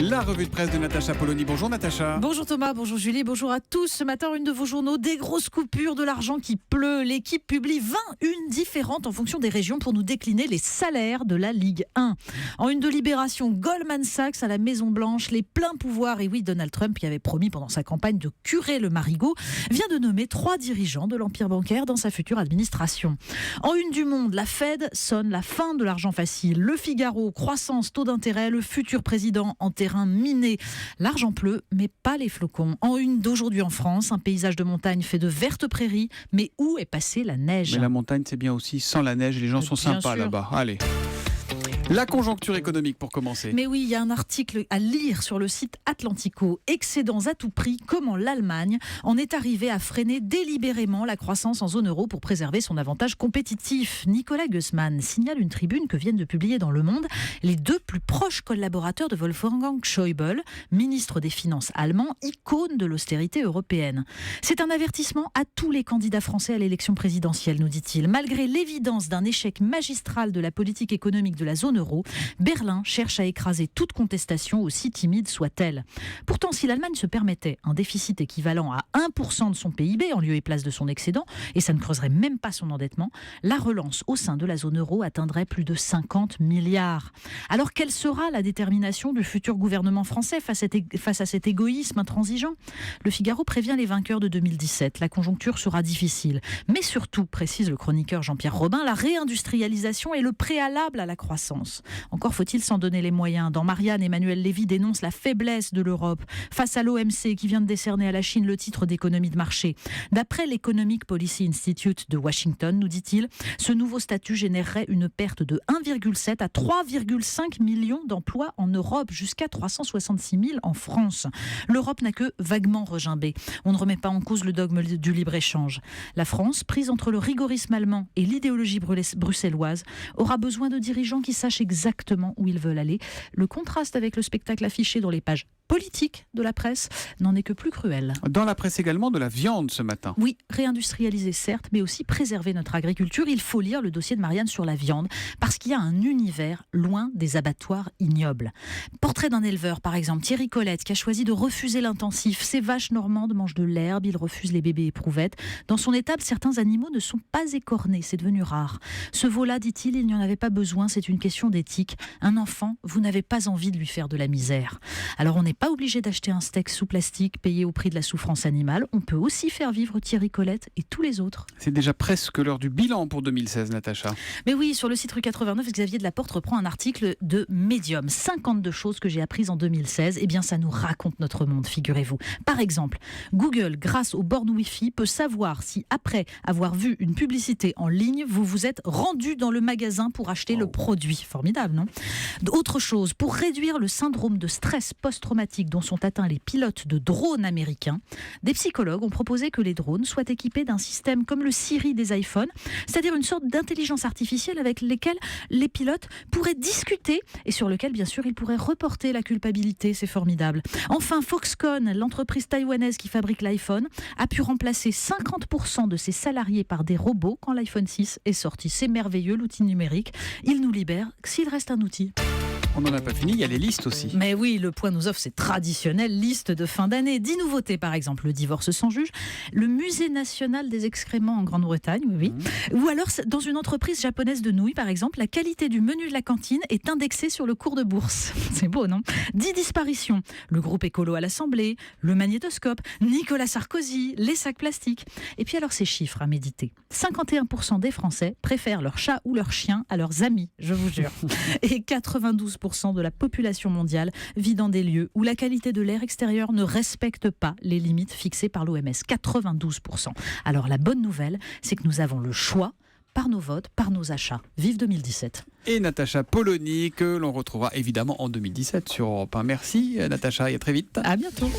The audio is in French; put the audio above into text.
La revue de presse de Natacha Polony. Bonjour Natacha. Bonjour Thomas, bonjour Julie, bonjour à tous. Ce matin, une de vos journaux, des grosses coupures, de l'argent qui pleut. L'équipe publie 21 différentes en fonction des régions pour nous décliner les salaires de la Ligue 1. En une de Libération, Goldman Sachs à la Maison Blanche, les pleins pouvoirs. Et oui, Donald Trump, qui avait promis pendant sa campagne de curer le marigot, vient de nommer 3 dirigeants de l'empire bancaire dans sa future administration. En une du Monde, la Fed sonne la fin de l'argent facile. Le Figaro, croissance, taux d'intérêt, le futur président en terrain miné. L'argent pleut, mais pas les flocons. En une d'Aujourd'hui en France, un paysage de montagne fait de vertes prairies, mais où est passée la neige ? Mais la montagne, c'est bien aussi sans la neige, les gens sont Bien sympas sûr. là-bas. Allez. La conjoncture économique pour commencer. Mais oui, il y a un article à lire sur le site Atlantico. Excédents à tout prix, comment l'Allemagne en est arrivée à freiner délibérément la croissance en zone euro pour préserver son avantage compétitif. Nicolas Gussmann signale une tribune que viennent de publier dans Le Monde les 2 plus proches collaborateurs de Wolfgang Schäuble, ministre des Finances allemand, icône de l'austérité européenne. C'est un avertissement à tous les candidats français à l'élection présidentielle, nous dit-il. Malgré l'évidence d'un échec magistral de la politique économique de la zone euro, Berlin cherche à écraser toute contestation, aussi timide soit-elle. Pourtant, si l'Allemagne se permettait un déficit équivalent à 1% de son PIB en lieu et place de son excédent, et ça ne creuserait même pas son endettement, la relance au sein de la zone euro atteindrait plus de 50 milliards. Alors, quelle sera la détermination du futur gouvernement français face à cet égoïsme intransigeant ? Le Figaro prévient les vainqueurs de 2017. La conjoncture sera difficile. Mais surtout, précise le chroniqueur Jean-Pierre Robin, la réindustrialisation est le préalable à la croissance. Encore faut-il s'en donner les moyens. Dans Marianne, Emmanuel Lévy dénonce la faiblesse de l'Europe face à l'OMC qui vient de décerner à la Chine le titre d'économie de marché. D'après l'Economic Policy Institute de Washington, nous dit-il, ce nouveau statut générerait une perte de 1,7 à 3,5 millions d'emplois en Europe, jusqu'à 366 000 en France. L'Europe n'a que vaguement regimbé. On ne remet pas en cause le dogme du libre-échange. La France, prise entre le rigorisme allemand et l'idéologie bruxelloise, aura besoin de dirigeants qui sachent exactement où ils veulent aller. Le contraste avec le spectacle affiché dans les pages politiques de la presse n'en est que plus cruel. Dans la presse également, de la viande ce matin. Oui, réindustrialiser certes, mais aussi préserver notre agriculture. Il faut lire le dossier de Marianne sur la viande, parce qu'il y a un univers loin des abattoirs ignobles. Portrait d'un éleveur, par exemple, Thierry Colette, qui a choisi de refuser l'intensif. Ses vaches normandes mangent de l'herbe, il refuse les bébés éprouvettes. Dans son étable, certains animaux ne sont pas écornés, c'est devenu rare. Ce veau-là, dit-il, il n'y en avait pas besoin, c'est une question d'éthique. Un enfant, vous n'avez pas envie de lui faire de la misère. Alors on n'est pas obligé d'acheter un steak sous plastique payé au prix de la souffrance animale. On peut aussi faire vivre Thierry Colette et tous les autres. C'est déjà presque l'heure du bilan pour 2016, Natacha. Mais oui, sur le site Rue 89, Xavier Delaporte reprend un article de Medium. 52 choses que j'ai apprises en 2016. Eh bien, ça nous raconte notre monde, figurez-vous. Par exemple, Google, grâce aux bornes Wi-Fi, peut savoir si, après avoir vu une publicité en ligne, vous vous êtes rendu dans le magasin pour acheter le produit. Formidable, non ? Autre chose, pour réduire le syndrome de stress post-traumatique dont sont atteints les pilotes de drones américains, des psychologues ont proposé que les drones soient équipés d'un système comme le Siri des iPhones, c'est-à-dire une sorte d'intelligence artificielle avec lesquelles les pilotes pourraient discuter et sur lequel, bien sûr, ils pourraient reporter la culpabilité. C'est formidable. Enfin, Foxconn, l'entreprise taïwanaise qui fabrique l'iPhone, a pu remplacer 50% de ses salariés par des robots quand l'iPhone 6 est sorti. C'est merveilleux, l'outil numérique. Il nous libère s'il reste un outil. On n'en a pas fini, il y a les listes aussi. Mais oui, le Point nous offre ses traditionnelles listes de fin d'année. 10 nouveautés, par exemple, le divorce sans juge, le musée national des excréments en Grande-Bretagne, oui. Ou alors, dans une entreprise japonaise de nouilles, par exemple, la qualité du menu de la cantine est indexée sur le cours de bourse. C'est beau, non ? 10 disparitions, le groupe écolo à l'Assemblée, le magnétoscope, Nicolas Sarkozy, les sacs plastiques. Et puis alors, ces chiffres à méditer. 51% des Français préfèrent leur chat ou leur chien à leurs amis, je vous jure. Et 92% de la population mondiale vit dans des lieux où la qualité de l'air extérieur ne respecte pas les limites fixées par l'OMS. 92%. Alors la bonne nouvelle, c'est que nous avons le choix par nos votes, par nos achats. Vive 2017. Et Natacha Polony, que l'on retrouvera évidemment en 2017 sur Europe 1. Merci Natacha et à très vite. À bientôt.